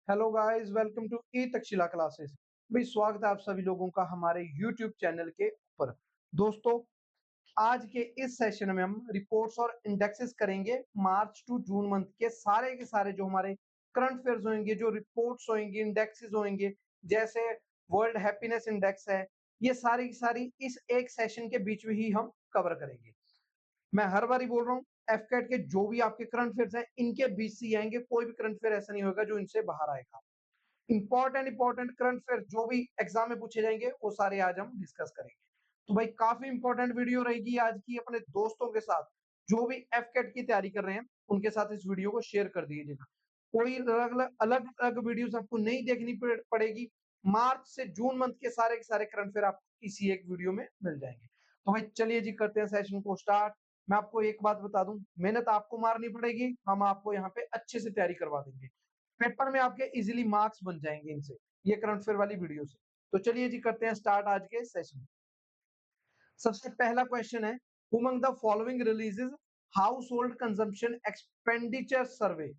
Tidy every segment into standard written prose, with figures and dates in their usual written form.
Hello guys, welcome to E Takshashila classes. भाई स्वागत है आप सभी लोगों का हमारे यूट्यूब चैनल के ऊपर। दोस्तों, आज के इस सेशन में हम रिपोर्ट्स और इंडेक्सेस करेंगे मार्च टू जून मंथ के सारे जो हमारे करंट अफेयर्स होंगे, जो रिपोर्ट्स होंगे, इंडेक्सेस होंगे, जैसे वर्ल्ड हैप्पीनेस इंडेक्स है। ये सारी की सारी इस एक सेशन के बीच में ही हम कवर करेंगे। मैं हर बार ही बोल रहा हूँ, एफकेट के जो भी आपके करंट अफेयर्स हैं इनके बीच से ही आएंगे, कोई भी करंट अफेयर ऐसा नहीं होगा जो इनसे बाहर आएगा। इंपॉर्टेंट करंट अफेयर जो भी एग्जाम में पूछे जाएंगे वो सारे आज हम डिस्कस करेंगे। तो भाई काफी इंपॉर्टेंट वीडियो रहेगी आज की। अपने दोस्तों के साथ जो भी एफ कैट की तैयारी कर रहे हैं उनके साथ इस वीडियो को शेयर कर दीजिएगा। कोई अलग अलग वीडियोस आपको नहीं देखनी पड़ेगी। मार्च से जून मंथ के सारे करंट अफेयर आपको इसी एक वीडियो में मिल जाएंगे। तो भाई चलिए जी, करते हैं सेशन को स्टार्ट। मैं आपको एक बात बता दूं, मेहनत आपको मारनी पड़ेगी, हम आपको यहाँ पे अच्छे से तैयारी करवा देंगे। पेपर में आपके इजीली मार्क्स बन जाएंगे इनसे, ये करंट अफेयर वाली वीडियो से। तो चलिए जी, करते हैं स्टार्ट आज के सेशन। सबसे पहला क्वेश्चन है, among the following releases house hold consumption expenditure सर्वे।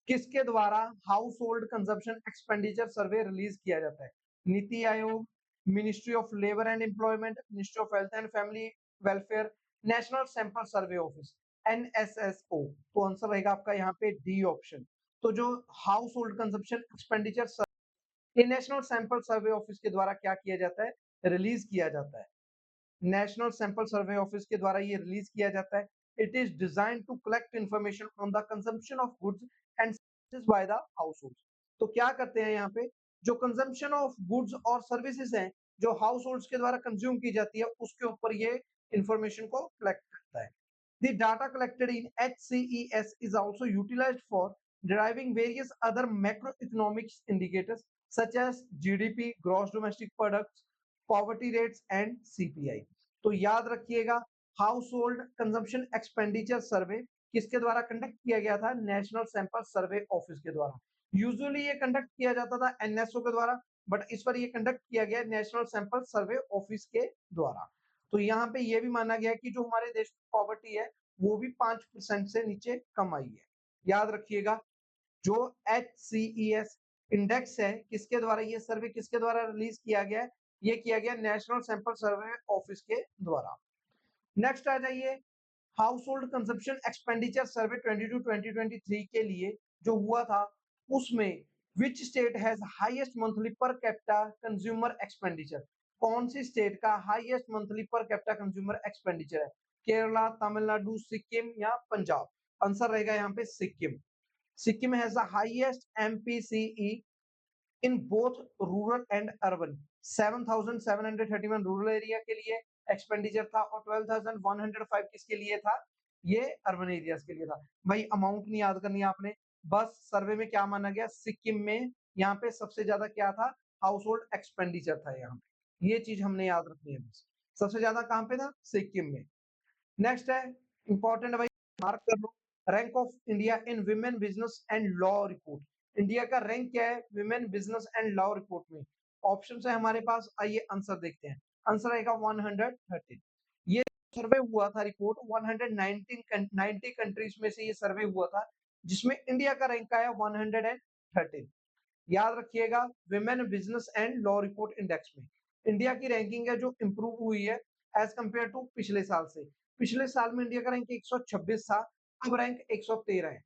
किसके द्वारा हाउस होल्ड कंजम्पशन एक्सपेंडिचर सर्वे रिलीज किया जाता है? NITI Aayog, ministry of labour and employment, ministry of health and family welfare, national sample survey office, NSSO. तो answer रहेगा आपका यहाँ पे डी ऑप्शन। तो जो हाउस होल्ड कंजम्पशन एक्सपेंडिचर ये नेशनल सैंपल सर्वे ऑफिस के द्वारा क्या किया जाता है? रिलीज किया जाता है। नेशनल सैंपल सर्वे ऑफिस के द्वारा ये रिलीज किया जाता है। It is design to collect information on the consumption of goods and services by the household. तो क्या करते हैं यहाँ पे, जो कंजम्पशन ऑफ गुड्स और सर्विसेज हैं जो हाउस होल्ड के द्वारा कंज्यूम की जाती है उसके ऊपर ये इंफॉर्मेशन को कलेक्ट करता है। The data collected in HCES is also utilized for deriving various other macroeconomic indicators such as GDP, gross domestic products, poverty rates and CPI। तो याद रखिएगा, हाउस होल्ड कंजम्पशन एक्सपेंडिचर सर्वे किसके द्वारा कंडक्ट किया गया था? नेशनल सैंपल सर्वे ऑफिस के द्वारा। यूजुअली ये कंडक्ट किया जाता था एनएसओ के द्वारा, बट इस बार ये कंडक्ट किया गया नेशनल सैंपल सर्वे ऑफिस के द्वारा। तो यहाँ पे ये भी माना गया कि जो हमारे देश में पॉवर्टी है वो भी 5% से नीचे कम आई है। याद रखिएगा, जो HCES इंडेक्स है किसके द्वारा, ये सर्वे किसके द्वारा रिलीज किया गया है? ये किया गया नेशनल सैंपल सर्वे ऑफिस के द्वारा। नेक्स्ट आ जाइए, हाउस होल्ड कंजप्शन एक्सपेंडिचर सर्वे 22-2023 के लिए जो हुआ था उसमें which state has highest monthly per capita consumer expenditure? कौन सी स्टेट का highest monthly per capita consumer expenditure है? केरला, तमिलनाडु, सिक्किम या पंजाब? आंसर रहेगा यहाँ पे Sikkim. Sikkim has the highest MPCE in both rural and urban. 7,731 rural area के लिए एक्सपेंडिचर था और 12,105 किसके लिए था? ये अर्बन एरियाज के लिए था। भाई अमाउंट नहीं याद करनी है आपने, बस सर्वे में क्या माना गया, सिक्किम में यहाँ पे सबसे ज्यादा क्या था? हाउस होल्ड एक्सपेंडिचर था यहाँ पे। ये चीज हमने याद रखनी है बस। सबसे ज्यादा कहाँ पे था? सिक्किम में। नेक्स्ट है इंपॉर्टेंट भाई, मार्क कर लो, rank of India in women business and law report. India का रैंक क्या है women business and law report में? ऑप्शन है हमारे पास, आइए आंसर देखते हैं। आंसर आएगा 113। ये सर्वे हुआ था, रिपोर्ट 190 कंट्रीज में से ये सर्वे हुआ था, जिसमें इंडिया का रैंक आया 113। याद रखिएगा, women business and law report index में इंडिया की रैंकिंग है जो इंप्रूव हुई है एज कंपेयर टू पिछले साल से। पिछले साल में इंडिया का रैंक 126 था, अब रैंक 113 है।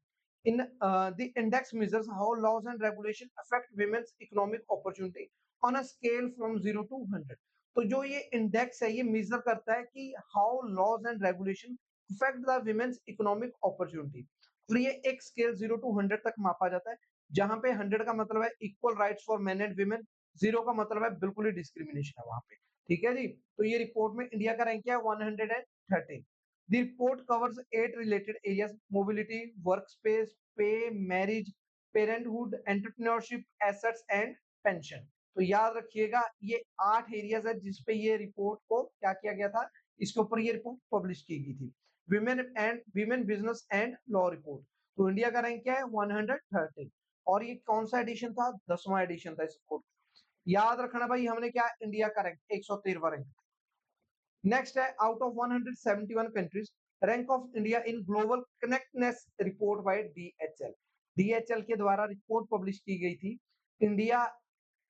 In the index measures how laws and regulation affect women's economic opportunity on a scale from 0 to 100। तो जो ये इंडेक्स है ये मेजर करता है कि how laws and regulation affect the women's economic opportunity, और ये एक स्केल 0 to 100 तक मापा जाता है, जहां पे 100 का मतलब है equal rights for main and women, 0 का मतलब है बिल्कुल ही डिस्क्रिमिनेशन है वहां पे। ठीक है जी, तो ये रिपोर्ट में इंडिया का रैंक क्या है? 113। The report covers 8 related areas: mobility, work space, pay, marriage, parenthood, entrepreneurship, assets and pension. तो याद रखिएगा, ये 8 एरियाज है जिसपे ये रिपोर्ट को क्या किया गया था, इसके ऊपर ये रिपोर्ट पब्लिश की गई थी। Women business and law report. तो इंडिया का रैंक क्या है? 113। और ये कौन सा एडिशन था? 10वां एडिशन था इस रिपोर्ट। याद रखना भाई, हमने क्या, इंडिया का रैंक 113वां रैंक। नेक्स्ट है, out of 171 countries, rank of India in global connectedness report by DHL। DHL के द्वारा रिपोर्ट पब्लिश की गई थी। इंडिया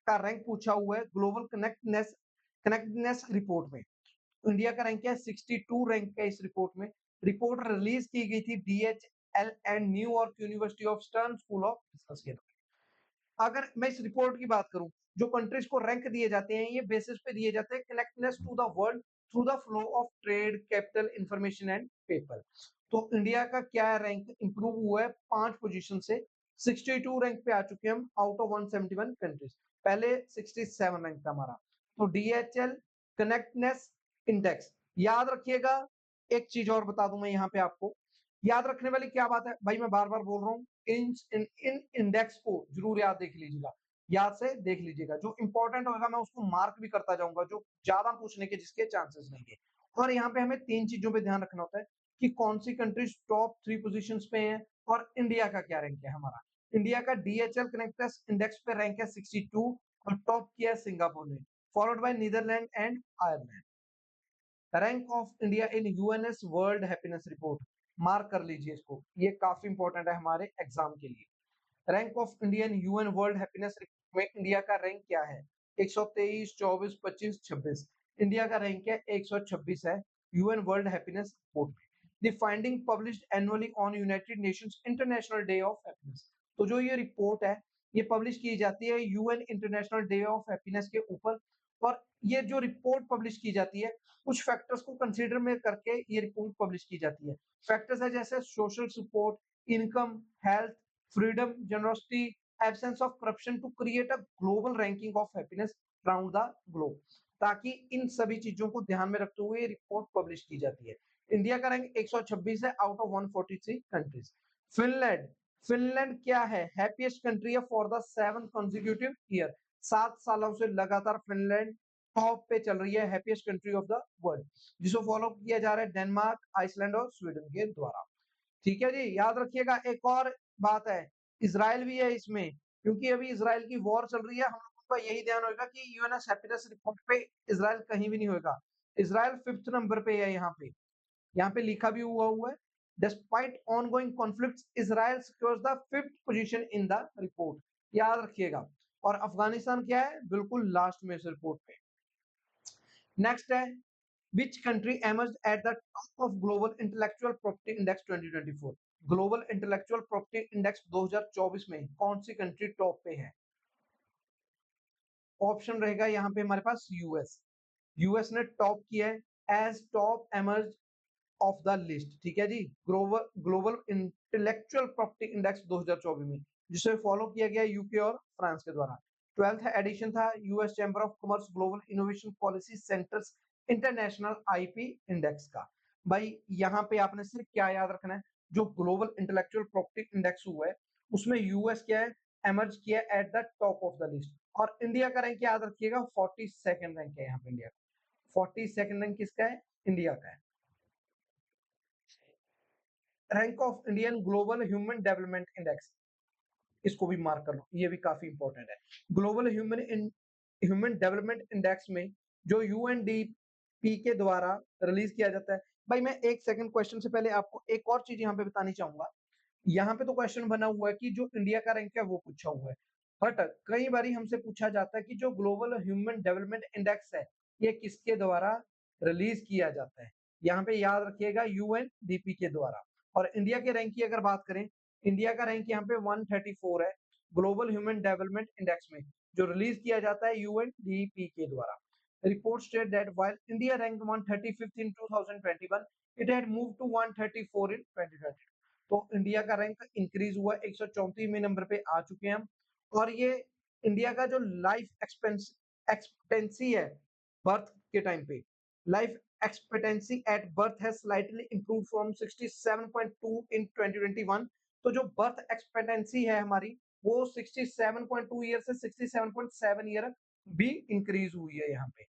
का रैंक पूछा हुआ है ग्लोबल कनेक्टनेस रिपोर्ट में। इंडिया का रैंक है 62 रैंक है इस रिपोर्ट में। रिपोर्ट रिलीज की गई थी DHL and New York university of stern school of business के। अगर मैं इस रिपोर्ट की बात करूं, जो कंट्रीज को रैंक दिए जाते हैं ये बेसिस पे दिए जाते हैं connectedness to the world through the flow of trade, capital, information and people. तो इंडिया का क्या रैंक इंप्रूव हुआ है 5 पोजीशन से 62 रैंक पे आ चुके हैं हम आउट ऑफ 171 कंट्रीज। पहले 67 रैंक था हमारा। तो डीएचएल कनेक्टनेस इंडेक्स याद रखिएगा। एक चीज और बता दूं मैं यहाँ पे आपको, याद रखने वाली क्या बात है भाई, मैं बार बार बोल रहा हूँ, इन इंडेक्स को जरूर याद देख लीजिएगा, याद से देख लीजिएगा। जो इंपॉर्टेंट होगा मैं उसको मार्क भी करता जाऊंगा, जो ज्यादा पूछने के जिसके चांसेस नहीं है। और यहाँ पे हमें 3 चीजों पे ध्यान रखना होता है कि कौन सी कंट्रीज टॉप 3 पोजीशंस पे है और इंडिया का क्या रैंक है हमारा। इंडिया का डीएचएल कनेक्टेस इंडेक्स पे रैंक है 62 और टॉप किया है सिंगापुर ने, followed by Netherland and Ireland. Rank of India in UN's world happiness report, mark कर लीजिए इसको, ये काफी इंपॉर्टेंट है हमारे एग्जाम के लिए। Rank of India in UN world happiness report में इंडिया का रैंक क्या है? 123, 24, 25, 26। इंडिया का रैंक है 126 है यूएन वर्ल्ड हैप्पीनेस रिपोर्ट में। The finding published annually on United Nations international day of happiness. तो जो ये रिपोर्ट है ये पब्लिश की जाती है UN international day of happiness के ऊपर। और ये जो रिपोर्ट पब्लिश की जाती है कुछ फैक्टर्स को कंसीडर में करके ये रिपोर्ट पब्लिश की जाती है। फैक्टर्स है जैसे social support, income, health, freedom, generosity, absence of corruption to create a global ranking of happiness around the globe। ताकि इन सभी चीजों को ध्यान में रखते हुए रिपोर्ट पब्लिश की जाती है। इंडिया का रैंक 126 है out of 143 countries. Finland, Finland क्या है? हैप्पीएस्ट कंट्री है फॉर द 7 कंसेक्यूटिव ईयर। 7 सालों से लगातार फिनलैंड टॉप पे चल रही है happiest country of the world, जिसको फॉलो किया जा रहा है डेनमार्क, आइसलैंड और स्वीडन के द्वारा। ठीक है जी, याद रखिएगा। एक और बात है, इज़राइल भी है इसमें, क्योंकि अभी इज़राइल की वॉर चल रही है। हम लोगों का यही ध्यान होगा कि यूएनएस हैप्पीनेस रिपोर्ट पे इज़राइल कहीं भी नहीं होगा। इज़राइल 5th नंबर पे है यहाँ पे लिखा भी हुआ है। Despite ongoing conflicts Israel secures the 5th position in the report, याद रखिएगा। और अफगानिस्तान क्या है? बिल्कुल लास्ट में इस रिपोर्ट पे। नेक्स्ट है, which country emerged at the top of global intellectual property index 2024? Global intellectual property index 2024 में कौन सी कंट्री टॉप पे है? ऑप्शन रहेगा यहाँ पे हमारे पास यूएस। यूएस ने टॉप किया है as top emerge of the list. ठीक है जी, global global intellectual property index 2024 में, जिसे फॉलो किया गया यूके और फ्रांस के द्वारा। 12th एडिशन था US chamber of commerce global innovation policy centres international IP index का। भाई यहाँ पे आपने सिर्फ क्या याद रखना है, जो ग्लोबल इंटेलेक्चुअल प्रॉपर्टी इंडेक्स हुआ है उसमें यूएस क्या है? एमर्ज किया at the top of the list. और इंडिया का रैंक याद रखिएगा 42nd रैंक है यहाँ पे इंडिया का। 42nd रैंक किसका है? इंडिया का है। Rank of Indian global human development index, इसको भी मार्क कर लो, ये भी काफी इंपॉर्टेंट है। ग्लोबल ह्यूमन डेवलपमेंट इंडेक्स में जो यूएनडीपी के द्वारा रिलीज किया जाता है। भाई मैं एक सेकंड क्वेश्चन से पहले आपको एक और चीज यहाँ पे बतानी चाहूंगा। यहाँ पे तो क्वेश्चन बना हुआ है कि जो इंडिया का रैंक है वो पूछा हुआ है, बट कई बार हमसे पूछा जाता है कि जो ग्लोबल ह्यूमन डेवलपमेंट इंडेक्स है ये किसके द्वारा रिलीज किया जाता है? यहाँ पे याद रखिएगा यूएनडीपी के द्वारा। और इंडिया के रैंक की अगर बात करें, इंडिया का रैंक यहाँ पे 134 है ग्लोबल ह्यूमन डेवलपमेंट इंडेक्स में, जो रिलीज किया जाता है यूएनडीपी के द्वारा। Report state that while India ranked 135th in 2021, it had moved to 134 in 2020। तो इंडिया का रैंक इंक्रीज हुआ, 134वें नंबर पे आ चुके हैं हम। और ये इंडिया का जो लाइफ एक्सपेक्टेंसी है बर्थ के टाइम पे, life expectancy at birth has slightly improved from 67.2 इन 2021। तो जो बर्थ एक्सपेक्टेंसी है हमारी वो 67.2 ईयर से 67.7 ईयर भी इंक्रीज हुई है यहाँ पे।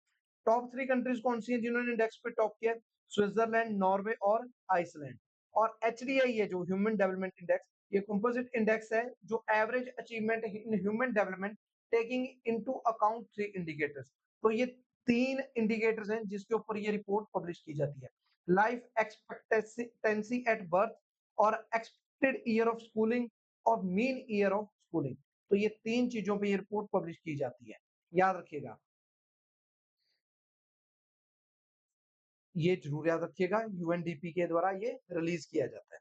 टॉप 3 कंट्रीज कौन सी हैं जिन्होंने इंडेक्स पे टॉप किया? स्विट्जरलैंड, नॉर्वे और आइसलैंड। और एचडीआई है जो ह्यूमन डेवलपमेंट इंडेक्स, ये कंपोजिट इंडेक्स है जो average achievement in human development taking into account 3 indicators. तो ये 3 इंडिकेटर्स हैं जिसके ऊपर ये रिपोर्ट पब्लिश की जाती है। लाइफ एक्सपेक्टेंसी एट बर्थ और एक्सपेक्टेड ईयर ऑफ स्कूलिंग, और मीन ईयर ऑफ स्कूलिंग। तो ये 3 चीजों पे ये रिपोर्ट पब्लिश की जाती है, याद रखिएगा। ये जरूर याद रखिएगा, यूएनडीपी के द्वारा ये रिलीज किया जाता है।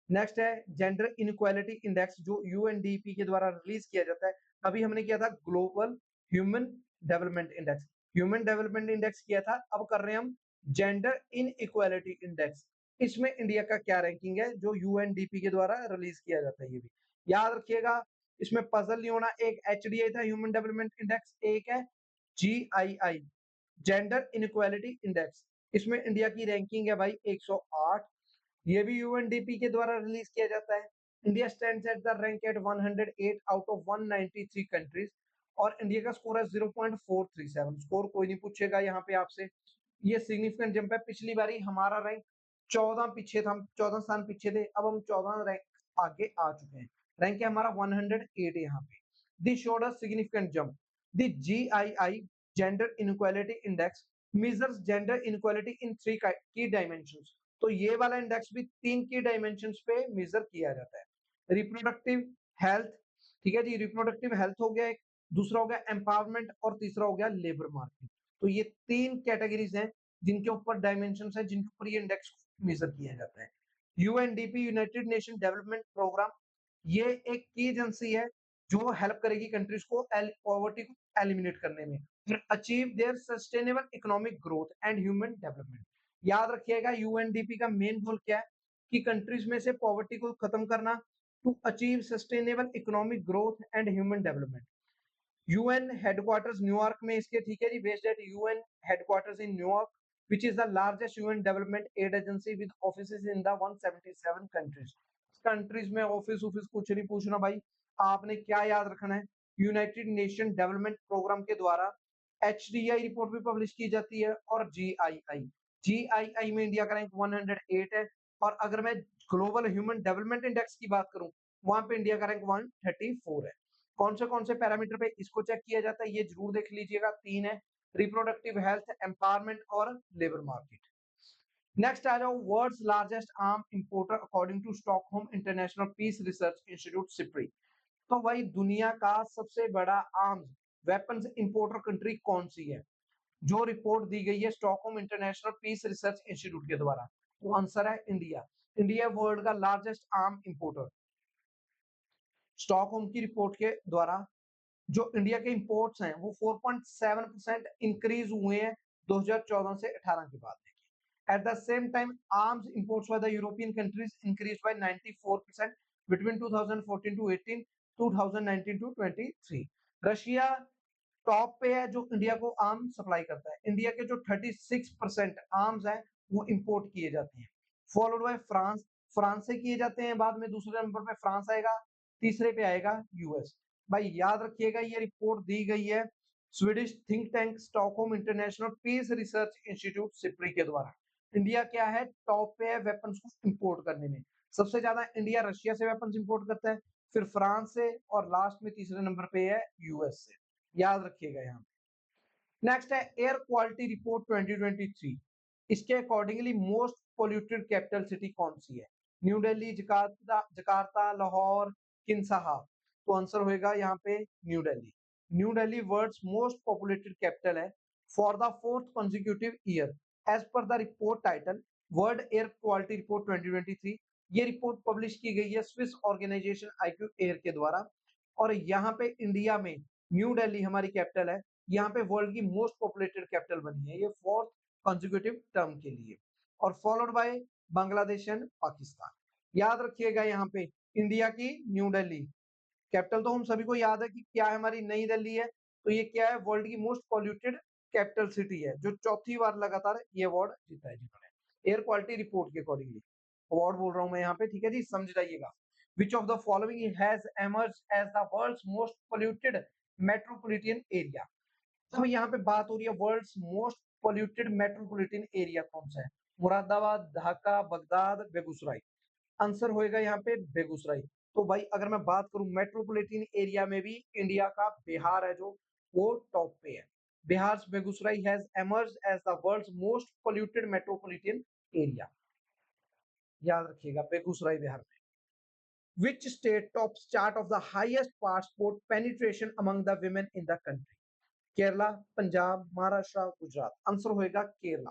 नेक्स्ट है जेंडर इनक्वालिटी इंडेक्स, जो यूएनडीपी के द्वारा रिलीज किया जाता है। अभी हमने किया था global human development index, human development index किया था, अब कर रहे हैं हम जेंडर इन इक्वालिटी इंडेक्स। इसमें इंडिया का क्या रैंकिंग है, जो यूएनडीपी के द्वारा रिलीज किया जाता है, ये भी याद रखिएगा। इसमें पजल नहीं होना, एक एचडीआई था ह्यूमन डेवलपमेंट इंडेक्स, एक है जीआईआई जेंडर इनक्वालिटी इंडेक्स। इसमें इंडिया की रैंकिंग है भाई 108, ये भी यूएनडीपी के द्वारा रिलीज किया जाता है। India stands at the rank at 108 out of 193 countries, और इंडिया का स्कोर है 0.437। स्कोर कोई नहीं पूछेगा यहाँ पे आपसे, ये सिग्निफिकेंट जंप है। पिछली बारी हमारा रैंक 14 पीछे था, हम 14 स्थान पीछे थे, अब हम 14 रैंक आगे आ चुके हैं। रैंक है हमारा 108 यहाँ पे। This showed a significant jump. The GII gender inequality index measures gender inequality in 3 key dimensions. तो ये वाला इंडेक्स भी 3 की डायमेंशंस पे मेजर किया जाता है। रिप्रोडक्टिव हेल्थ, ठीक है जी, रिप्रोडक्टिव हेल्थ हो गया एक, दूसरा हो गया एम्पावरमेंट, और तीसरा हो गया लेबर मार्केट। तो ये 3 कैटेगरीज हैं जिनके ऊपर डायमेंशन है, जिनके ऊपर ये इंडेक्स मेजर किया जाता है। UNDP United Nation Development Program, ये एक की एजेंसी है जो हेल्प करेगी कंट्रीज को पॉवर्टी को एलिमिनेट करने में, achieve their sustainable economic growth and human development. याद रखिएगा यूएनडीपी का मेन गोल क्या है, कि कंट्रीज में से पॉवर्टी को खत्म करना, to achieve sustainable economic growth and human development. UN headquarters New York में इसके, ठीक है जी, based at UN headquarters in New York, which is the largest UN development aid agency with offices in the 177 countries। Countries में office office कुछ नहीं पूछना भाई, आपने क्या याद रखना है, यूनाइटेड नेशन डेवलपमेंट प्रोग्राम के द्वारा एचडीआई रिपोर्ट भी पब्लिश की जाती है, और जीआईआई, जीआईआई में इंडिया का रैंक 108 है। और अगर मैं ग्लोबल ह्यूमन डेवलपमेंट इंडेक्स की बात करूं, वहां पे इंडिया का रैंक 134 है। कौन से पैरामीटर पे इसको चेक किया जाता है, ये जरूर देख लीजिएगा, 3 है, रिप्रोडक्टिव हेल्थ, एम्पावरमेंट और लेबर मार्केट। नेक्स्ट आ जाओ, world's largest arm importer according to Stockholm International Peace Research Institute SIPRI. तो भाई दुनिया का सबसे बड़ा आर्म्स वेपन्स इंपोर्टर कंट्री कौन सी है, जो रिपोर्ट दी गई है Stockholm International Peace Research Institute के द्वारा? तो आंसर है इंडिया। इंडिया वर्ल्ड का लार्जेस्ट आर्म इंपोर्टर। स्टॉकहोम की रिपोर्ट के द्वारा जो इंडिया के इंपोर्ट्स हैं वो 4.7% इंक्रीज हुए हैं 2014 से 18 के बाद। At the same time, arms imports by the European countries increased by 94% between 2014 to 18, 2019 to 23। Russia top पे है जो इंडिया को आर्म सप्लाई करता है। इंडिया के जो 36% आर्म्स हैं वो इंपोर्ट किए जाते हैं, फॉलोड बाय फ्रांस, फ्रांस से किए जाते हैं, बाद में दूसरे नंबर पे फ्रांस आएगा, तीसरे पे आएगा यूएस। भाई याद रखिएगा, ये रिपोर्ट दी गई है Swedish think tank Stockholm International Peace Research Institute SIPRI के द्वारा। इंडिया क्या है, टॉप पे है वेपन्स को इंपोर्ट करने में। सबसे ज्यादा इंडिया रशिया से वेपन्स इंपोर्ट करता है, फिर फ्रांस से, और लास्ट में तीसरे नंबर पे है यूएस से। याद रखिएगा यहाँ। नेक्स्ट है एयर क्वालिटी रिपोर्ट 2023। इसके accordingly most polluted capital city कौन सी है? New Delhi, Jakarta, Jakarta, Lahore, Kinshasa. तो आंसर होएगा यहाँ पे New Delhi. New Delhi world's most populated capital है for the fourth consecutive year as per the report title world air quality report 2023। ये रिपोर्ट पब्लिश की गई है स्विस ऑर्गेनाइजेशन आईक्यू एयर के द्वारा, और यहाँ पे इंडिया में न्यू दिल्ली हमारी कैपिटल है, यहाँ पे वर्ल्ड की मोस्ट पॉपुलेटेड कैपिटल बनी है ये फोर्थ कंसेक्यूटिव टर्म के लिए, और followed by Bangladesh and Pakistan. याद रखिएगा यहाँ पे इंडिया की न्यू दिल्ली कैपिटल, तो हम सभी को याद है कि क्या है, हमारी नई दिल्ली है। तो ये क्या है, वर्ल्ड की मोस्ट पॉल्यूटेड कैपिटल सिटी है, जो चौथी बार लगातार ये अवार्ड जीता है जिन्होंने एयर क्वालिटी रिपोर्ट के अकॉर्डिंगली। अवार्ड बोल रहा हूं मैं यहाँ पे, ठीक है जी, समझ जाइएगा। Which of the following has emerged as the world's most polluted metropolitan area? तो यहाँ पे बात हो रही है world's most polluted metropolitan area कौन सा है? मुरादाबाद, ढाका, बगदाद, बेगूसराय। आंसर होएगा यहाँ पे बेगूसराय। तो भाई अगर मैं बात करूं मेट्रोपॉलिटन एरिया में भी इंडिया का बिहार है जो वो टॉप पे है। Bihar Begusarai has emerged as the world's most polluted metropolitan area. याद रखिएगा बेगूसराय बिहार में। Which state tops chart of the highest passport penetration among the women in the country? Kerala, Punjab, Maharashtra, Gujarat. Answer होएगा केरला।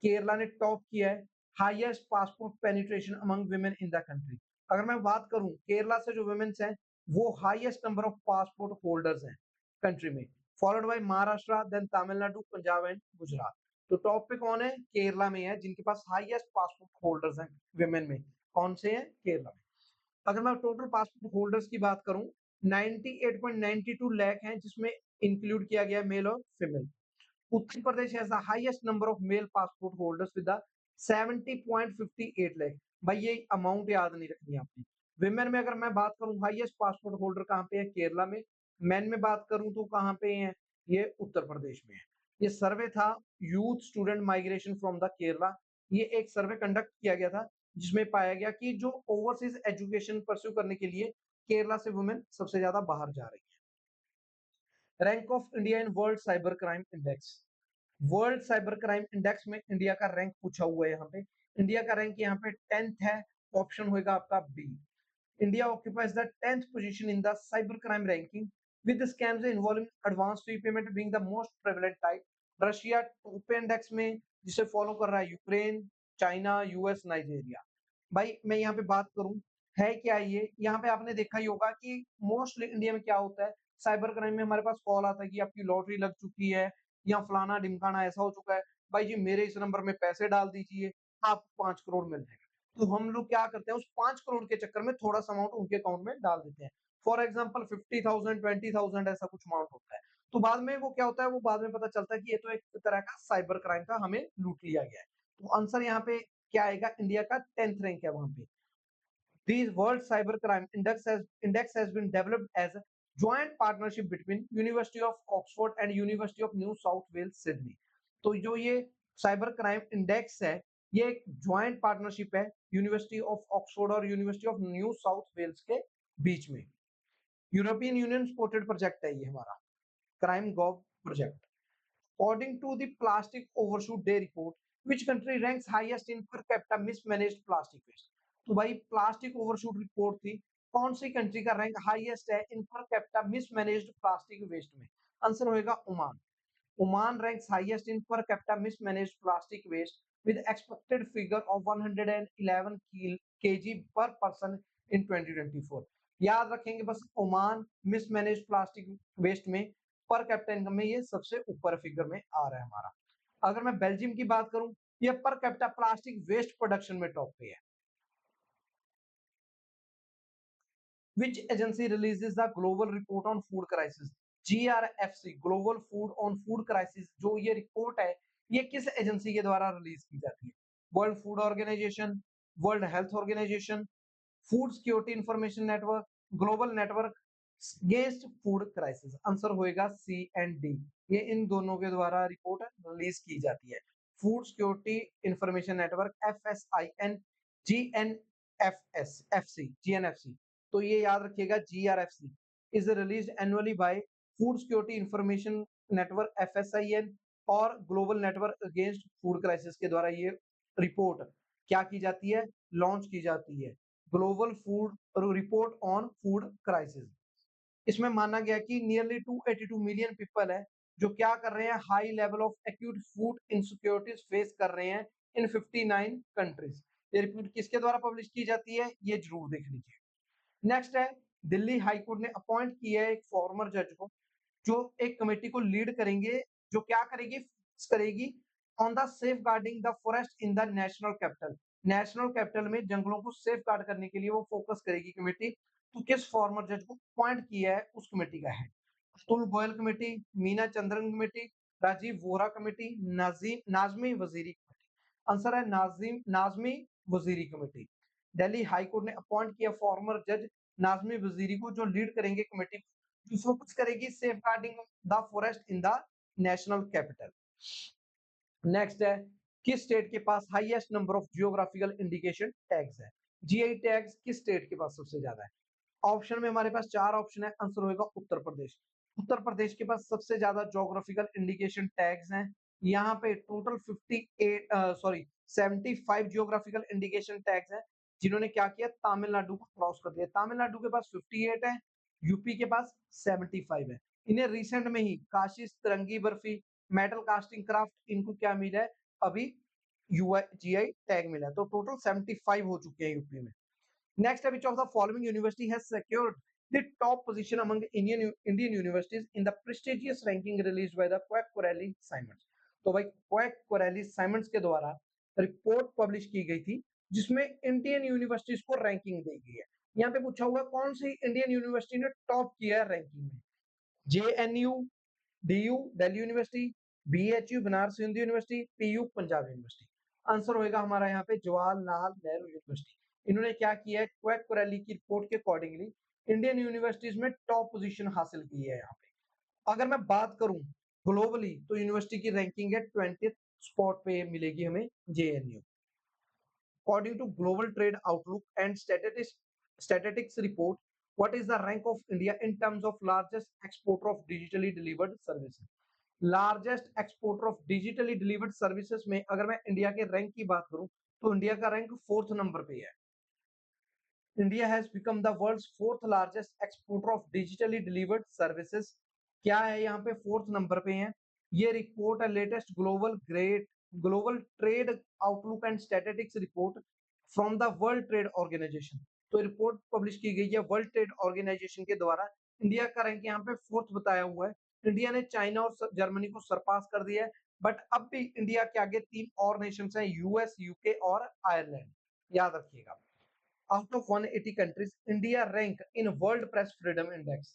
केरला ने टॉप किया है highest passport penetration among women in the country. अगर मैं बात करूं केरला से जो वुमेन्स हैं वो highest number of passport holders हैं कंट्री में, followed by Maharashtra, then Tamil Nadu, Punjab and Gujarat. तो टॉप पे कौन है? केरला में है, जिनके पास हाईएस्ट पासपोर्ट होल्डर्स हैं वुमेन में। कौन से हैं? केरला में। अगर मैं टोटल पासपोर्ट होल्डर्स की बात करूं 98.92 लाख हैं, जिसमें इंक्लूड किया गया मेल और female. Uttar Pradesh has the highest number of male passport holders with 70.58 lakh. भाई ये अमाउंट याद नहीं रखनी है आपने। विमेन में अगर मैं बात करूं हाईएस्ट पासपोर्ट होल्डर कहां पे है? केरला में। मैन में बात करूं तो कहां पे है? ये उत्तर प्रदेश में है। ये सर्वे था youth student migration from the Kerala. ये एक सर्वे कंडक्ट किया गया था जिसमें पाया गया कि जो ओवरसीज एजुकेशन परस्यू करने के लिए केरला से वुमेन सबसे ज्यादा बाहर जा रही है। Rank of India in world cyber crime index. World cyber crime index में इंडिया का रैंक पूछा हुआ है यहाँ पे। इंडिया का रैंक यहाँ पे 10th है। ऑप्शन होगा आपका B. India occupies the 10th position in the cybercrime ranking, with the scams involving advanced repayment being the most prevalent type. Russia top index में, जिसे फॉलो कर रहा है यूक्रेन, चाइना, यूएस, नाइजीरिया। भाई मैं यहाँ पे बात करूं है क्या ये, यहाँ पे आपने देखा ही होगा कि मोस्टली इंडिया में क्या होता है, साइबर क्राइम में हमारे पास कॉल आता है कि आपकी लॉटरी लग चुकी है या फलाना ढिमकाना ऐसा हो चुका है, भाई जी मेरे इस नंबर में पैसे डाल दीजिए, आपको 5 करोड़ मिल जाएगा। तो हम लोग क्या करते हैं, उस 5 करोड़ के चक्कर में थोड़ा सा अमाउंट उनके अकाउंट में डाल देते हैं। फॉर एग्जाम्पल 50,000 20,000 ऐसा कुछ अमाउंट होता है। तो बाद में वो क्या होता है, वो बाद में पता चलता है कि ये तो एक तरह का साइबर क्राइम था, हमें लूट लिया गया है। तो आंसर यहाँ पे क्या आएगा? इंडिया का 10th रैंक है वहां पे। The World Cybercrime Index has been developed as a joint partnership between University of Oxford and University of New South Wales Sydney। तो जो ये साइबर क्राइम इंडेक्स है, ये एक ज्वाइंट पार्टनरशिप है यूनिवर्सिटी ऑफ ऑक्सफोर्ड और University of New South Wales के बीच में। यूरोपियन यूनियन सपोर्टेड प्रोजेक्ट है ये हमारा crime gov project. According to the Plastic Overshoot Day report, which country ranks highest in per capita mismanaged plastic waste? तो भाई plastic overshoot report थी, कौन सी कंट्री का रैंक हाईएस्ट है इन per capita mismanaged plastic waste में? Answer होएगा Oman. Oman ranks highest in per capita mismanaged plastic waste with expected figure of 111 kg per person in 2024। याद रखेंगे बस, ओमान मिसमैनेज प्लास्टिक वेस्ट में per capita income में ये सबसे ऊपर फिगर में आ रहा है हमारा। अगर मैं बेल्जियम की बात करूं, ये per capita plastic waste production में टॉप पे है। Which agency releases the global report on food crisis? GRFC, global food on food crisis. जो ये रिपोर्ट है, ये किस एजेंसी के द्वारा रिलीज की जाती है? World Food Organization, World Health Organization, Food Security Information Network, Global Network Against Food Crisis. Answer होएगा सी एंड डी। ये इन दोनों के द्वारा रिपोर्ट रिलीज की जाती है। Food Security Information Network FSIN, GNFC। तो ये याद रखिएगा, GRFC is released annually by Food Security Information Network FSIN और Global Network Against Food Crisis के द्वारा ये रिपोर्ट क्या की जाती है? लॉन्च की जाती है। Global food report on food crisis. इसमें माना गया कि नियरली 282 मिलियन पीपल है जो क्या कर रहे हैं, high level of acute food insecurities face कर रहे हैं इन 59 कंट्रीज। ये रिपोर्ट किसके द्वारा पब्लिश की जाती है, ये जरूर देख लीजिए। नेक्स्ट है, दिल्ली हाई कोर्ट ने अपॉइंट किया है एक फॉर्मर जज को, जो एक कमेटी को लीड करेंगे, जो क्या करेगी, करेगी on the safeguarding the forest in the national capital. National capital में जंगलों को सेफ गार्ड करने के लिए वो फोकस करेगी कमेटी। तो किस फॉर्मर जज को अपॉइंट किया है उस कमेटी का है? Atul Goyal committee, Meena Chandran committee, Rajiv Vora committee, Najmi Waziri committee. Answer है Najmi Waziri committee. Delhi high court ने अपॉइंट किया फॉर्मर जज नाजमी वजीरी को, जो लीड करेंगे कमेटी जो फोकस करेगी safeguarding the forest in the national capital. Next है, किस स्टेट के पास highest number of geographical indication tags है? जीआई टैग्स किस स्टेट के पास सबसे ज्यादा है? ऑप्शन में हमारे पास 4 ऑप्शन है, आंसर होगा उत्तर प्रदेश। उत्तर प्रदेश के पास सबसे ज्यादा ज्योग्राफिकल इंडिकेशन टैग्स हैं। यहाँ पे टोटल 58 75 ज्योग्राफिकल इंडिकेशन टैग्स हैं, जिन्होंने क्या किया, तमिलनाडु को क्रॉस कर दिया। तमिलनाडु के पास 58 है, यूपी के पास 75 है। इन्हें रिसेंट में ही काशीज तिरंगी बर्फी, मेटल कास्टिंग क्राफ्ट, इनको क्या मिला है, अभी जीआई टैग मिला है। तो टोटल 75 हो चुके हैं यूपी में। Next, which of the following university has secured the top position among Indian universities in the prestigious ranking released by the Quacquarelli-Simons? तो भाई Quacquarelli-Simons के द्वारा रिपोर्ट पब्लिश की गई थी जिसमें इंडियन यूनिवर्सिटीज को रैंकिंग दी गई है। यहाँ पे पूछा हुआ कौन सी इंडियन यूनिवर्सिटी ने टॉप किया है रैंकिंग में। JNU, DU Delhi university, BHU Banaras Hindu university, PU Punjab university. Answer होएगा हमारा यहाँ पे जवाहरलाल नेहरू यूनिवर्सिटी। इन्होंने क्या किया है, क्वैक्करैली की रिपोर्ट के अकॉर्डिंगली इंडियन यूनिवर्सिटीज में टॉप पोजीशन हासिल की है यहाँ पे। अगर मैं बात करूं ग्लोबली तो यूनिवर्सिटी की रैंकिंग है 20th स्पॉट पे मिलेगी हमें JNU. According to Global Trade Outlook and Statistics Report, what is the rank of India in terms of largest exporter of digitally delivered services? Largest exporter of digitally delivered services में अगर मैं India के rank की बात करूं तो India का rank 4th number पे है। India has become the world's 4th largest exporter of digitally delivered services. क्या है यहाँ पे 4th नंबर पे है। ये रिपोर्ट है latest Global Trade Outlook and Statistics report from the World Trade Organization. तो रिपोर्ट पब्लिश की गई है वर्ल्ड ट्रेड ऑर्गेनाइजेशन के द्वारा। इंडिया का रैंक यहाँ पे 4th बताया हुआ है। इंडिया ने चाइना और जर्मनी को सरपास कर दिया है, बट अब भी इंडिया के आगे 3 और नेशंस हैं, यूएस, यूके और आयरलैंड। याद रखिएगा। Out of 180 countries, India rank in World Press Freedom Index.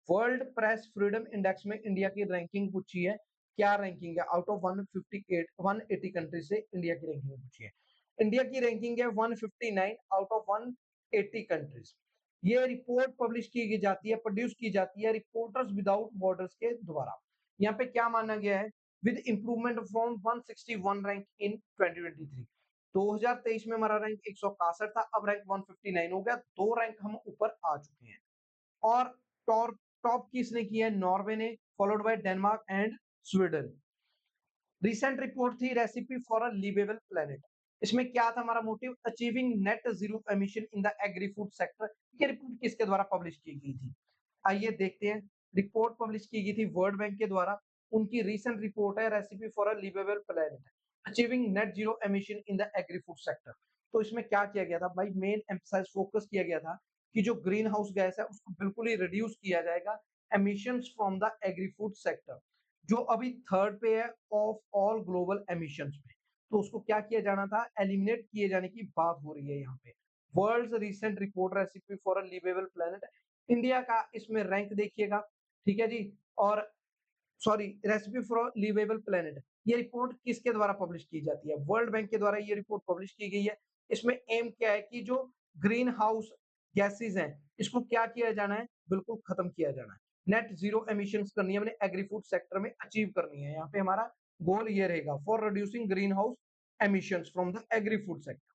World press freedom index में इंडिया की रैंकिंग पूछी है। क्या रैंकिंग है, आउट ऑफ 180 कंट्रीज से इंडिया की रैंकिंग पूछी है। इंडिया की रैंकिंग है 159 आउट ऑफ 180 कंट्रीज। ये रिपोर्ट पब्लिश की जाती है, प्रोड्यूस की जाती है रिपोर्टर्स विदाउट बॉर्डर्स के द्वारा। यहाँ पे क्या माना गया है, with improvement from 161 rank in 2023। 2023 में हमारा रैंक 161 था, अब रैंक 159 हो गया, 2 रैंक हम ऊपर आ चुके हैं। और टॉप किसने किया है, नॉर्वे ने, followed by Denmark and Sweden. Recent report थी recipe for a liveable planet. इसमें क्या था हमारा motive, achieving net zero emission in the agri food sector. ये रिपोर्ट किसके द्वारा पब्लिश की गई थी, आइए देखते हैं। रिपोर्ट पब्लिश की गई थी वर्ल्ड बैंक के द्वारा। उनकी रिसेंट रिपोर्ट है recipe for a liveable planet, achieving net zero emission in the agri food sector. तो इसमें क्या किया गया था भाई, मेन एम्फसाइज फोकस किया गया था कि जो ग्रीन हाउस गैस है उसको बिल्कुल ही रिड्यूस किया जाएगा, emissions from the agri food sector, जो अभी 3rd पे है ऑफ ऑल ग्लोबल एमिशंस में। तो उसको क्या किया जाना था, एलिमिनेट किए जाने की बात हो रही है यहाँ पे। World's recent report recipe for a liveable planet, India का इसमें रैंक देखिएगा, ठीक है जी। और sorry, recipe for liveable planet, ये रिपोर्ट किसके द्वारा पब्लिश की जाती है, वर्ल्ड बैंक के द्वारा ये रिपोर्ट पब्लिश की गई है। इसमें एम क्या है कि जो ग्रीन हाउस गैसेज हैं इसको क्या किया जाना है, बिल्कुल खत्म किया जाना है, नेट जीरो एमिशंस करनी है हमने एग्री फूड सेक्टर में अचीव करनी है। यहाँ पे हमारा गोल ये रहेगा, for reducing greenhouse emissions from the agri food sector.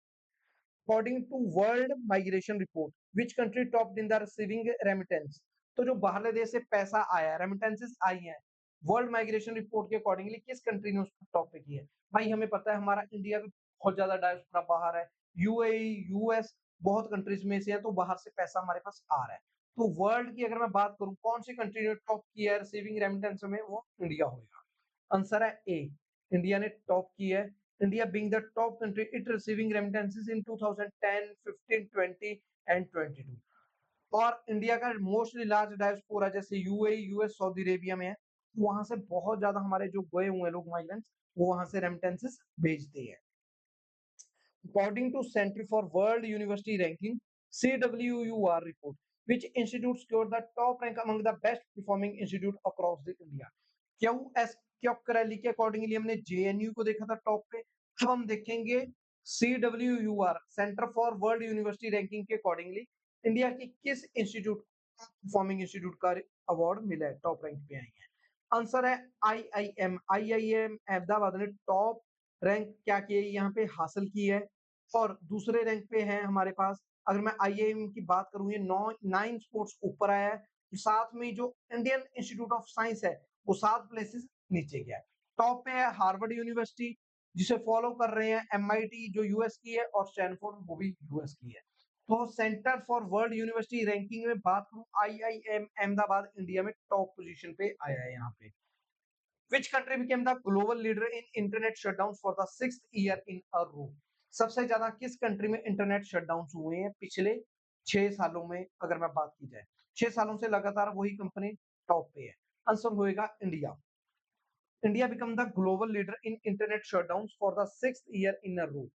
According to World Migration Report, which country topped in the receiving remittance. तो जो बाहरले देश से पैसा आया है, रेमिटेंसेस आई हैं, वर्ल्ड माइग्रेशन रिपोर्ट के अकॉर्डिंगली किस कंट्री ने उसको टॉप पे किया है। भाई हमें पता है हमारा इंडिया भी बहुत ज्यादा डायस्पोरा बाहर है, यूएई, यूएस, बहुत कंट्रीज में से है, तो बाहर से पैसा हमारे पास आ रहा है। तो वर्ल्ड की अगर मैं बात करूं कौन सी कंट्री ने टॉप किया है रिसीविंग रेमिटेंस में, वो इंडिया होगा। आंसर है ए, इंडिया ने टॉप किया है। India being the top country, it receiving remittances in 2010, 15, 20 and 22। और इंडिया का मोस्टली लार्ज डायस्पोरा जैसे यूएई, यूएस, सऊदी अरेबिया में है, वहां से बहुत ज्यादा हमारे जो गए हुए लोग माइग्रेंट्स वो वहां से रेमिटेंसेस भेजते हैं। According to Center for World University Ranking (CWUR) report, which institute scored the top rank among the best performing institute across the India? QS के अकॉर्डिंगली हमने जेएनयू को देखा था टॉप पे, अब हम देखेंगे CWUR centre for world university ranking के अकॉर्डिंगली इंडिया की किस इंस्टीट्यूट परफॉर्मिंग इंस्टीट्यूट का अवार्ड मिला है, टॉप रैंक पे आई है। आंसर है आईआईएम अहमदाबाद ने टॉप रैंक क्या किया यहाँ पे हासिल की है। और दूसरे रैंक पे है हमारे पास, अगर मैं आईआईएम की बात करूं ये 9 स्पोर्ट्स ऊपर आया है, साथ में जो इंडियन इंस्टीट्यूट ऑफ साइंस है वो 7 प्लेसेस नीचे गया है। टॉप पे है हार्वर्ड यूनिवर्सिटी, जिसे फॉलो कर रहे हैं एमआईटी जो यूएस की है और स्टैनफोर्ड वो भी यूएस की है। तो centre for world university ranking में बात करूं, आईआईएम अहमदाबाद इंडिया में टॉप पोजीशन पे आया है यहाँ पे। Which country became the global leader in internet shutdowns for the sixth year in a row? सबसे ज्यादा किस कंट्री में इंटरनेट शटडाउन हुए हैं पिछले 6 सालों में? अगर मैं बात की जाए 6 सालों से लगातार वही कंपनी टॉप पे है। आंसर होएगा India. India become the global leader in internet shutdown for the sixth year in a row.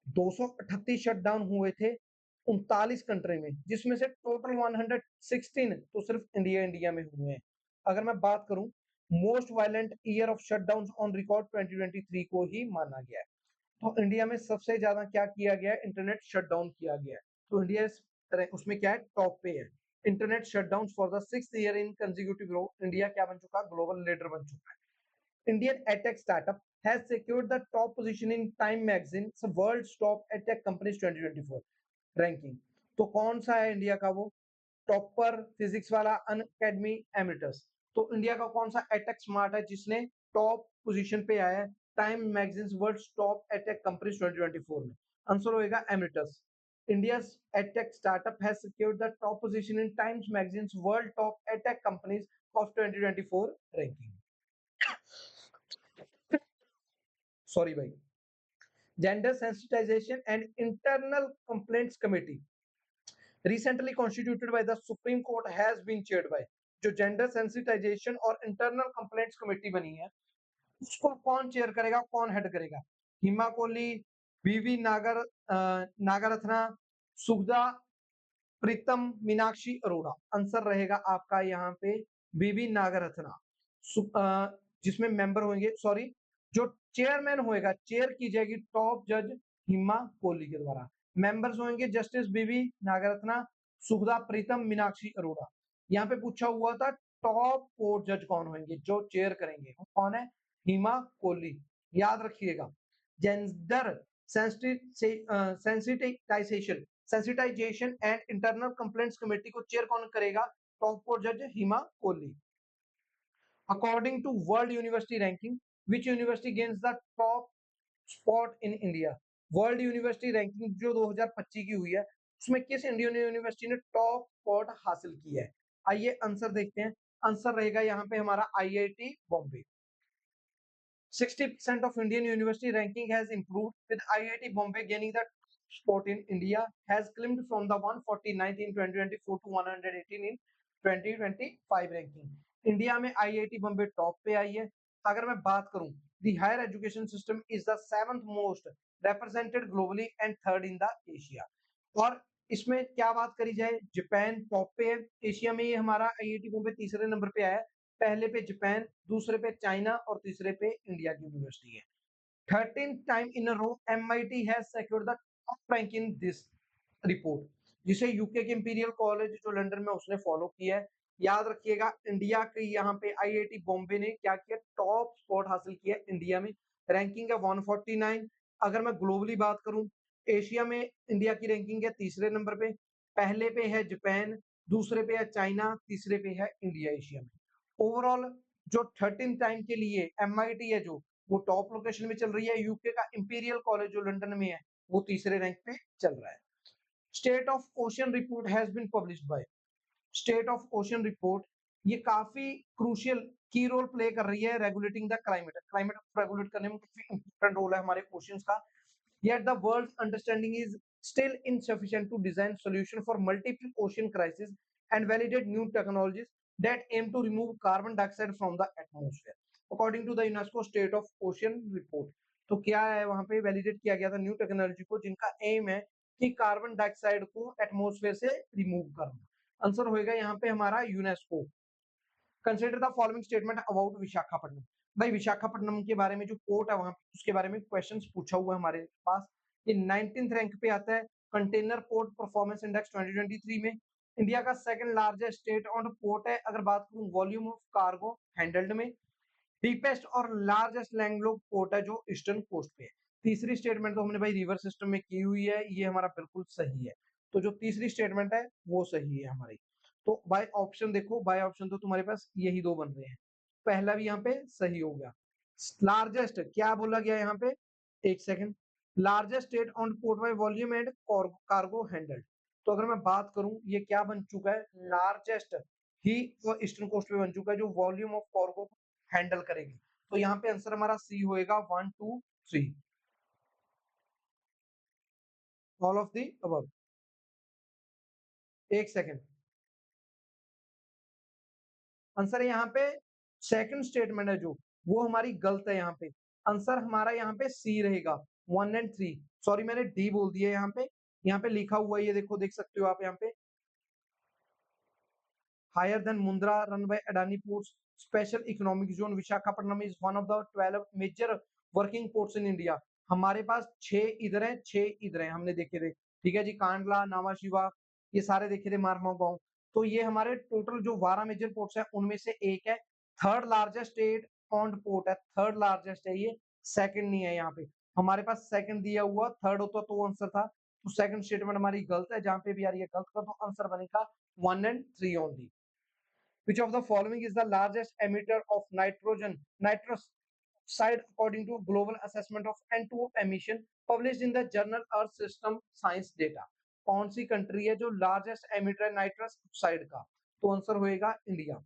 238 shutdown हुए थे 39 कंट्री में, जिसमें से टोटल 116 तो सिर्फ इंडिया में हुए हैं। अगर मैं बात करूं, most violent year of shutdown on record 2023 को ही माना गया है। तो इंडिया में सबसे ज्यादा क्या किया गया है? इंटरनेट शटडाउन किया गया है। तो इंडिया उसमें क्या है? टॉप पे है। Internet shutdown for the sixth year in consecutive row, India क्या बन चुका? ग्लोबल लीडर बन चुका है। Indian edtech startup has secured the top position in Time Magazine's World's Top EdTech Companies 2024 ranking. तो कौन सा है इंडिया का वो टॉपर? फिजिक्स वाला अनअकैडमी एमिटस। तो इंडिया का कौन सा एडटेक स्मार्ट है जिसने टॉप पोजीशन पे आया है time magazines world top edtech companies 2024 में? आंसर होएगा एमिटस। India's edtech startup has secured the top position in Times Magazine's World Top EdTech Companies of 2024 ranking. Sorry, भाई। Gender Sensitization and Internal Complaints Committee recently constituted by the Supreme Court has been chaired by, जो gender sensitisation और internal complaints committee बनी है उसको कौन chair करेगा, कौन head करेगा? हिमा कोहली, वीवी नागरत्ना, सुगदा प्रीतम, मीनाक्षी अरोड़ा। आंसर रहेगा आपका यहाँ पे बीबी नागरत्ना। जिसमें मेंबर होंगे, सॉरी, जो चेयरमैन होएगा, चेयर की जाएगी टॉप जज हिमा कोहली के द्वारा। मेंबर्स होंगे जस्टिस बीबी नागरत्ना, सुखदा प्रीतम, मीनाक्षी अरोड़ा। यहाँ पे पूछा हुआ था टॉप कोर्ट जज कौन होंगे, जो चेयर करेंगे वो कौन है? हिमा कोहली। याद रखिएगा। Gender sensitization sensitization and internal complaints committee को चेयर कौन करेगा? टॉप कोर्ट जज Hima Kohli. According to World University Ranking, which university gains the top spot in India? World university ranking जो 2025 की हुई है उसमें किस इंडियन यूनिवर्सिटी ने टॉप स्पॉट हासिल किया है? आइए आंसर देखते हैं। आंसर रहेगा यहाँ पे हमारा IIT Bombay. 60% of Indian university ranking has improved, with IIT Bombay gaining the spot in India, has climbed from the 149th in 2024 to 118 in 2025 ranking. India में आईआईटी बॉम्बे टॉप पे आई है। अगर मैं बात करूं, the higher education system is the 7th most represented globally and third in the Asia. और इसमें क्या बात करी जाए, जापान टॉप पे है। एशिया में ये हमारा आईआईटी बॉम्बे तीसरे नंबर पे आया है। पहले पे जापान, दूसरे पे चाइना और तीसरे पे इंडिया की यूनिवर्सिटी है। 13th time in a row MIT has secured the top rank in this report, जिसे यूके के इंपीरियल कॉलेज जो लंदन में उसने फॉलो किया है। याद रखिएगा, इंडिया के यहाँ पे आईआईटी बॉम्बे ने क्या किया? टॉप स्पॉट हासिल किया इंडिया में। रैंकिंग है 149। अगर मैं ग्लोबली बात करूं, एशिया में इंडिया की रैंकिंग है तीसरे नंबर पे। पहले पे है जापान, दूसरे पे है चाइना, तीसरे पे है इंडिया एशिया में। ओवरऑल जो 13 टाइम के लिए एमआईटी है जो वो टॉप लोकेशन में चल रही है। यूके का इंपीरियल कॉलेज जो लंदन में है वो तीसरे रैंक पे चल रहा है। State of Ocean report has been published by, State of Ocean report ये काफी क्रूशियल की रोल प्ले कर रही है रेगुलेटिंग द क्लाइमेट। क्लाइमेट को रेगुलेट करने में काफी इंपॉर्टेंट रोल है हमारे ओशंस का। Yet the world's understanding is still insufficient to design solution for multiple ocean crises and validate new technologies that aim to remove carbon dioxide from the atmosphere. According to the UNESCO State of Ocean Report, तो क्या है वहां पे validate किया गया था new technology को जिनका एम है कि कार्बन डाइऑक्साइड को एटमॉस्फेयर से रिमूव करना। आंसर होएगा यहाँ पे हमारा UNESCO. Consider the following statement about Visakhapatnam. भाई विशाखापट्टनम के बारे में जो पोर्ट है वहां पे उसके बारे में क्वेश्चंस पूछा हुआ है हमारे पास। ये 19th रैंक पे आता है कंटेनर पोर्ट परफॉर्मेंस इंडेक्स 2023 में। इंडिया का second largest state on port है अगर बात करूं वॉल्यूम ऑफ कार्गो हैंडल्ड में। डीपेस्ट और लार्जेस्ट लैंडलॉक पोर्ट है जो ईस्टर्न कोस्ट पे है। तीसरी स्टेटमेंट तो हमने भाई रिवर सिस्टम में की हुई है, ये हमारा बिल्कुल सही है। तो जो तीसरी स्टेटमेंट है वो सही है हमारी। तो बाय ऑप्शन देखो, बाय ऑप्शन तो तुम्हारे पास यही दो बन रहे हैं। पहला भी यहाँ पे सही हो गया। लार्जेस्ट क्या बोला गया यहाँ पे? एक second. Largest state on port by volume and cargo handled. तो अगर मैं बात करूं ये क्या बन चुका है, लार्जेस्ट ही ईस्टर्न कोस्ट पे बन चुका है जो वॉल्यूम ऑफ कार्गो को हैंडल करेगी। तो यहाँ पे आंसर हमारा सी होएगा 1 2 3, ऑल ऑफ दी अबव। एक सेकंड, आंसर यहाँ पे सेकंड स्टेटमेंट है जो, वो हमारी गलत है। यहाँ पे आंसर हमारा यहाँ पे सी रहेगा 1 एंड 3। सॉरी मैंने डी बोल दिया यहाँ पे लिखा हुआ है, ये देखो देख सकते हो आप यहाँ पे, higher than Mundra, run by Adani Ports Special Economic Zone. Visakhapatnam is one of the 12 major working ports in India. हमारे पास 6 इधर हैं, 6 इधर हैं, हमने देखे थे। ठीक है जी, कांडला, नामा शिवा, ये सारे देखे थे, मारमो गांव। तो ये हमारे टोटल जो 12 मेजर पोर्ट्स हैं उनमें से एक है। Third largest state on port है, थर्ड लार्जेस्ट है ये, सेकंड नहीं है। यहाँ पे हमारे पास सेकंड दिया हुआ, थर्ड होता तो आंसर था। तो सेकंड स्टेटमेंट हमारी गलत है, जहां पे भी यार ये गलत कर तो आंसर बनेगा 1 and 3 only. Which of the following is the largest emitter of nitrous oxide according to global assessment of N2O emission published in the journal Earth System Science Data? कौन सी कंट्री है जो लार्जेस्ट एमिटर है nitrous oxide का? तो answer होएगा India.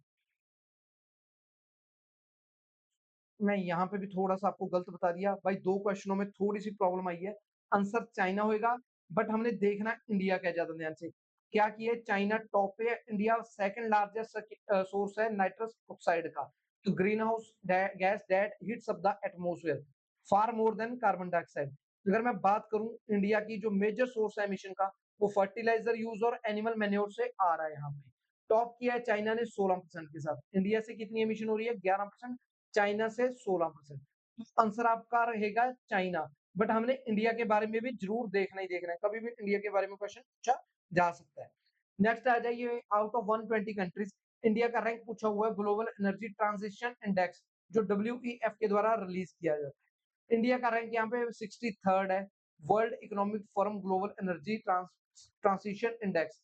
मैं यहाँ पे भी थोड़ा सा आपको गलत बता दिया भाई, 2 क्वेश्चनों में थोड़ी सी प्रॉब्लम आई है। आंसर चाइना होएगा, बट हमने देखना इंडिया क्या, ज्यादा ध्यान से क्या किया। चाइना टॉप पे है, इंडिया सेकंड लार्जेस्ट सोर्स है नाइट्रस ऑक्साइड का। तो green house gas that hits up the atmosphere far more than carbon dioxide. अगर मैं बात करूं इंडिया की जो मेजर सोर्स है एमिशन का, वो फर्टिलाइजर यूज और एनिमल मैन्योर से आ रहा है। यहाँ पे टॉप किया है चाइना ने 16% के साथ। इंडिया से कितनी एमिशन हो रही है? 11%, चाइना से 16%। तो आंसर आपका रहेगा चाइना। बट हमने इंडिया के बारे में भी जरूर देखना ही देखना है, कभी भी इंडिया के बारे में क्वेश्चन पूछा जा सकता है। नेक्स्ट आ जाइए, आउट ऑफ 120 कंट्रीज इंडिया का रैंक पूछा हुआ है ग्लोबल एनर्जी ट्रांजिशन इंडेक्स, जो WEF के द्वारा रिलीज किया जाता है। इंडिया का रैंक यहाँ पे 63rd है। World economic forum global energy transition index,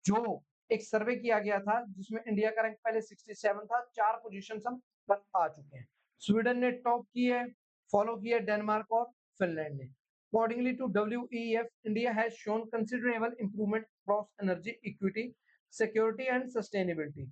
जो एक सर्वे किया गया था जिसमें इंडिया का रैंक पहले 67 था, 4 पोजीशन हम पर आ चुके हैं। स्वीडन ने टॉप की है, फॉलो किया डेनमार्क और फिनलैंड ने। Accordingly to WEF, India has shown considerable improvement across energy equity, security, and sustainability.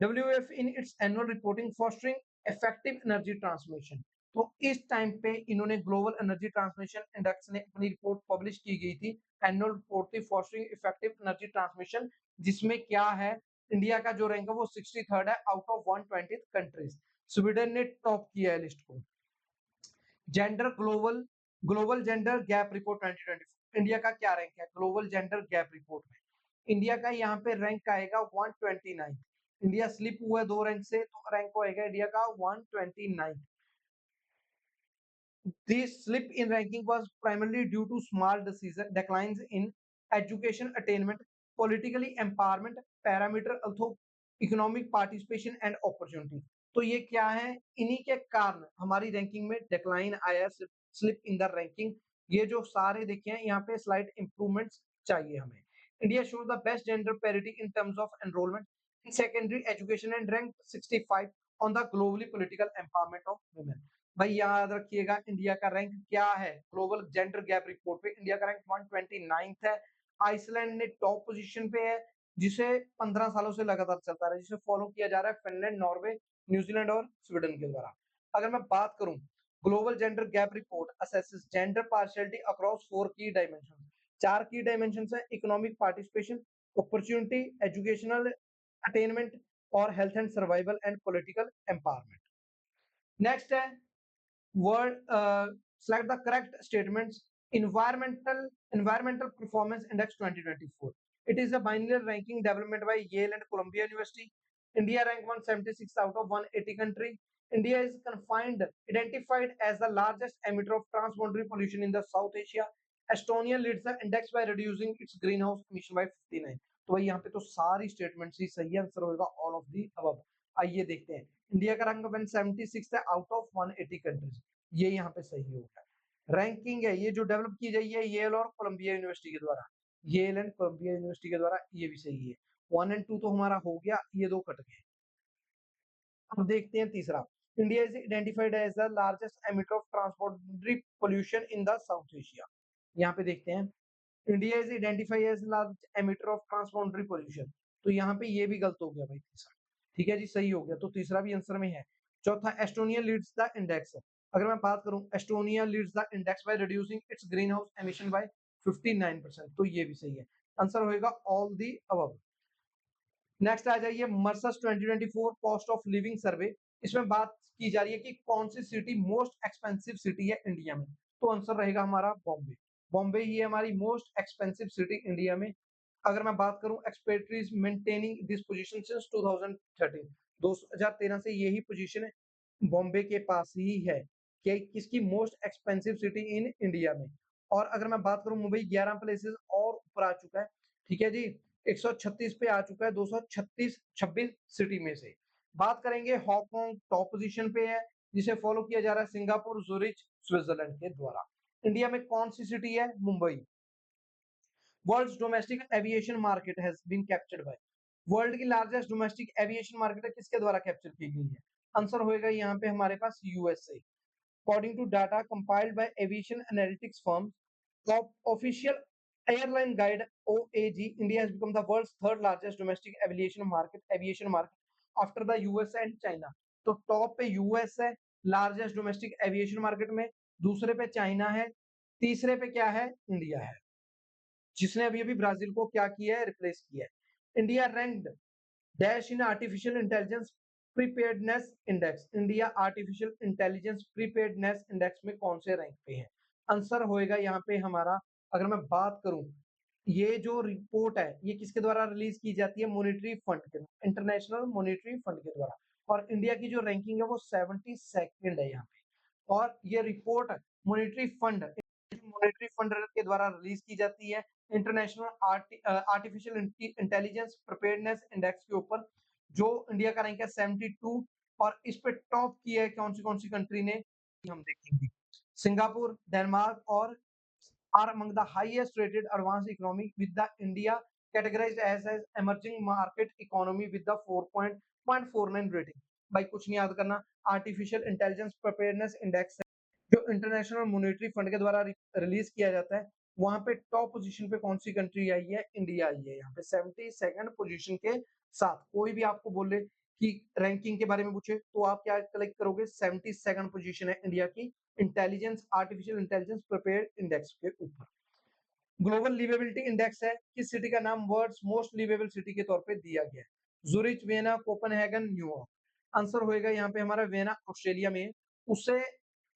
WEF in its annual reporting fostering effective energy transmission. तो इस टाइम पे इन्होंने ग्लोबल एनर्जी ट्रांसमिशन इंडेक्स ने अपनी report publish की गई थी, एनुअल रिपोर्ट थी फॉस्टरिंग इफेक्टिव एनर्जी ट्रांसमिशन, जिसमें क्या है इंडिया का जो रैंक है वो 63rd है आउट ऑफ 120 कंट्रीज। स्वीडन ने टॉप किया है लिस्ट को। Gender global gender gap report 2024, India का क्या रैंक है ग्लोबल जेंडर गैप रिपोर्ट में? इंडिया का यहाँ पे रैंक आएगा 129। इंडिया स्लिप हुआ है 2 रैंक से, तो रैंक होएगा इंडिया का 129। This slip in ranking was primarily due to small declines in education attainment, politically empowerment parameter, also economic participation and opportunity. तो ये क्या है, इन्हीं के कारण हमारी रैंकिंग में डिक्लाइन आया, स्लिप इन द रैंकिंग। ये जो सारे देखे हैं यहाँ पे स्लाइड इंप्रूवमेंट्स चाहिए हमें। India shows the best gender parity in terms of enrolment in secondary education and rank 65 on the globally political empowerment of women. भाई याद रखिएगा इंडिया का रैंक क्या है ग्लोबल जेंडर गैप रिपोर्ट पे, इंडिया का रैंक 129 है। आइसलैंड ने टॉप पोजीशन पे है, जिसे 15 सालों से लगातार चलता रहा है, जिसे फॉलो किया जा रहा है फिनलैंड, नॉर्वे, न्यूजीलैंड और स्वीडन के द्वारा। अगर मैं बात करूं, global gender gap report assesses gender partiality across 4 key dimension. 4 key dimension है, economic participation, opportunity, educational attainment और health and survival and political empowerment. Next है word select the correct statements. Environmental performance index 2024, it is a binary ranking developed by Yale and Columbia University. India ranked 176 out of 180 country. India is confined identified as the largest emitter of transboundary pollution in the South Asia. Estonia leads the index by reducing its greenhouse emission by 59। तो भाई यहाँ पे तो सारी statements ही सही, answer होगा all of the above. आइए देखते हैं, इंडिया का रैंक 176 है आउट ऑफ 180 कंट्रीज, ये यहाँ पे सही हो गया। रैंकिंग है ये जो डेवलप की गई है येल और कोलंबिया यूनिवर्सिटी के द्वारा, येल एंड कोलंबिया यूनिवर्सिटी के द्वारा, ये भी सही है। 1 एंड 2 तो हमारा हो गया, ये 2 कट गए। अब देखते हैं तीसरा, India is identified as the largest emitter of transportary pollution in the South Asia. यहाँ पे देखते हैं, India is identified as large emitter of transportary pollution, तो यहाँ पे ये भी गलत हो गया भाई तीसरा। ठीक है जी, सही हो गया, तो तीसरा भी आंसर में है। चौथा, एस्टोनिया लीड्स द इंडेक्स। अगर मैं बात करूं, Estonia leads the index by reducing it's green house emission by 59%, तो ये भी सही है। आंसर होएगा ऑल दी अबव। नेक्स्ट आ जाइए, मर्सस 2024 कॉस्ट ऑफ लिविंग सर्वे। इसमें बात की जा रही है कि कौन सी सिटी मोस्ट एक्सपेंसिव सिटी है इंडिया में, तो आंसर रहेगा हमारा बॉम्बे। बॉम्बे ही है हमारी मोस्ट एक्सपेंसिव सिटी इंडिया में। अगर मैं बात करूं, expected maintaining this position since 2013, 2013 से यही पोजीशन बॉम्बे के पास ही है कि किसकी most expensive city in India में। और अगर मैं बात करूं, मुंबई 11 प्लेसेस और ऊपर आ चुका है। ठीक है जी, 136 पे आ चुका है 236 26 सिटी में से। बात करेंगे, हांगकांग टॉप पोजीशन पे है, जिसे फॉलो किया जा रहा है सिंगापुर, जूरिच, स्विट्जरलैंड के द्वारा। इंडिया में कौन सी सिटी है? Mumbai. World's domestic aviation market has been captured by, world की लार्जेस्ट डोमेस्टिक एविएशन मार्केट किसके द्वारा कैप्चर की गई है? आंसर होएगा यहाँ पे हमारे पास USA. According to data compiled by aviation analytics firm, top official airline guide OAG, India has become the world's third largest domestic aviation market after the US and China. तो top पे US है largest domestic aviation market में, दूसरे पे China है, तीसरे पे क्या है? इंडिया है, जिसने अभी अभी ब्राजील को क्या किया है? रिप्लेस किया है। India ranked dash in artificial intelligence preparedness index, India artificial intelligence preparedness index में कौन से रैंक पे है? आंसर होएगा यहाँ पे हमारा, अगर मैं बात करूं, ये जो रिपोर्ट है ये किसके द्वारा रिलीज की जाती है? मॉनेटरी फंड के, इंटरनेशनल मॉनेटरी फंड के द्वारा। और इंडिया की जो रैंकिंग है वो 72nd है यहाँ पे। और ये रिपोर्ट मॉनेटरी फंड के द्वारा रिलीज की जाती है international artificial intelligence preparedness index के ऊपर, जो इंडिया का रैंक है 72। और इस पे टॉप किया है कौन सी कंट्री ने, हम देखेंगे। सिंगापुर, डेनमार्क और are among the highest rated advanced economy with the India categorized as emerging market economy with the 4.49 rating। भाई कुछ नहीं याद करना, आर्टिफिशियल इंटेलिजेंस प्रिपेयरनेस इंडेक्स जो इंटरनेशनल मॉनेटरी फंड के द्वारा रिलीज किया जाता है, वहां पे टॉप पोजीशन पे कौन सी कंट्री आई है? इंडिया आई है यहाँ पे 72nd पोजीशन के साथ। कोई भी आपको बोले कि रैंकिंग के बारे में पूछे तो आप क्या कलेक्ट करोगे? 72nd पोजीशन है इंडिया की intelligence artificial intelligence prepare index के ऊपर। ग्लोबल लिवेबिलिटी इंडेक्स है, किस सिटी का नाम वर्ल्ड्स मोस्ट लिवेबल सिटी के तौर पे दिया गया है? Zurich, Vienna, Copenhagen, New York. Answer होएगा यहाँ पे हमारा वियना, ऑस्ट्रेलिया में। उसे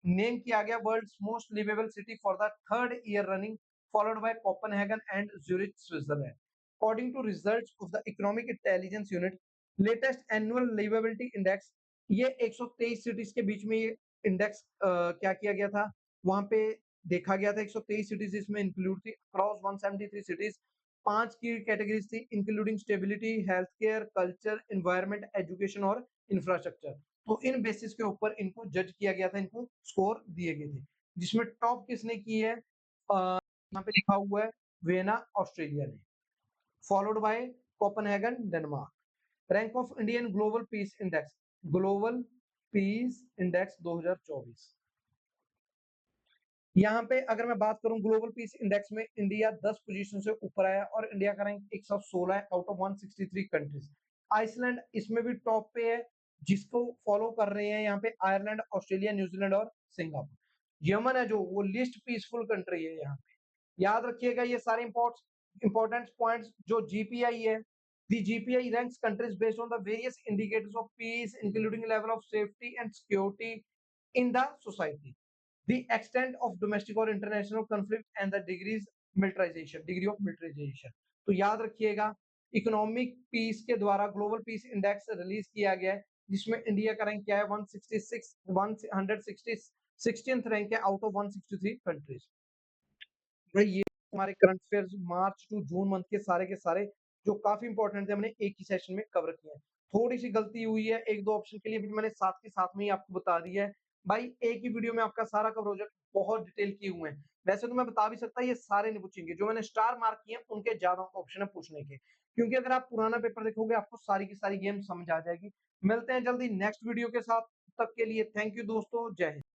नेम किया गया world's most liveable city for the third year running, followed by Copenhagen and Zurich, Switzerland. According to results of the Economic Intelligence Unit latest annual liveability index, ये 123 cities के बीच में ये index क्या किया गया था? वहां पे देखा गया था 123 सिटीज इसमें इंक्लूड थी अक्रॉस 173 सिटीज। 5 की कैटेगरीज थी including stability, health care, culture, environment, education और इंफ्रास्ट्रक्चर। तो इन बेसिस के ऊपर इनको जज किया गया था, इनको स्कोर दिए गए थे, जिसमें टॉप किसने की है? यहाँ पे लिखा हुआ है वियना, ऑस्ट्रेलिया ने, followed by Copenhagen, Denmark. Rank of Indian global peace index, global peace index 2024। यहाँ पे अगर मैं बात करूं ग्लोबल पीस इंडेक्स में इंडिया 10 पोजीशन से ऊपर आया और इंडिया का रैंक 116 है आउट ऑफ 163 कंट्रीज। आइसलैंड इसमें भी टॉप पे है, जिसको फॉलो कर रहे हैं यहाँ पे आयरलैंड, ऑस्ट्रेलिया, न्यूजीलैंड और सिंगापुर। यमन है जो वो लिस्ट पीसफुल कंट्री है यहाँ पे। याद रखिएगा ये सारे इंपॉर्टेंट पॉइंट्स। जो जीपीआई है, the GPI ranks countries based on the various indicators of peace, including level of safety and security in the society, the extent of domestic or international conflict and the degree of militarization। तो याद रखिएगा, economic piece के द्वारा global peace index release किया गया है, जिसमें India का रैंक क्या है? 16th रैंक है आउट ऑफ 163 कंट्रीज। भाई ये हमारे current affairs March to June month के सारे जो काफी इंपॉर्टेंट थे, हमने एक ही सेशन में कवर किए हैं। थोड़ी सी गलती हुई है एक दो ऑप्शन के लिए भी, मैंने साथ के साथ में ही आपको बता दिया है। भाई एक ही वीडियो में आपका सारा कवर हो जाए, बहुत डिटेल किए हुए हैं। वैसे तो मैं बता भी सकता, ये सारे नहीं पूछेंगे, जो मैंने स्टार मार्क किए हैं उनके ज्यादा ऑप्शन है पूछने के, क्योंकि अगर आप पुराना पेपर देखोगे आपको सारी की सारी गेम समझ आ जाएगी। मिलते हैं जल्दी नेक्स्ट वीडियो के साथ। तब तक के लिए थैंक यू दोस्तों, जय हिंद।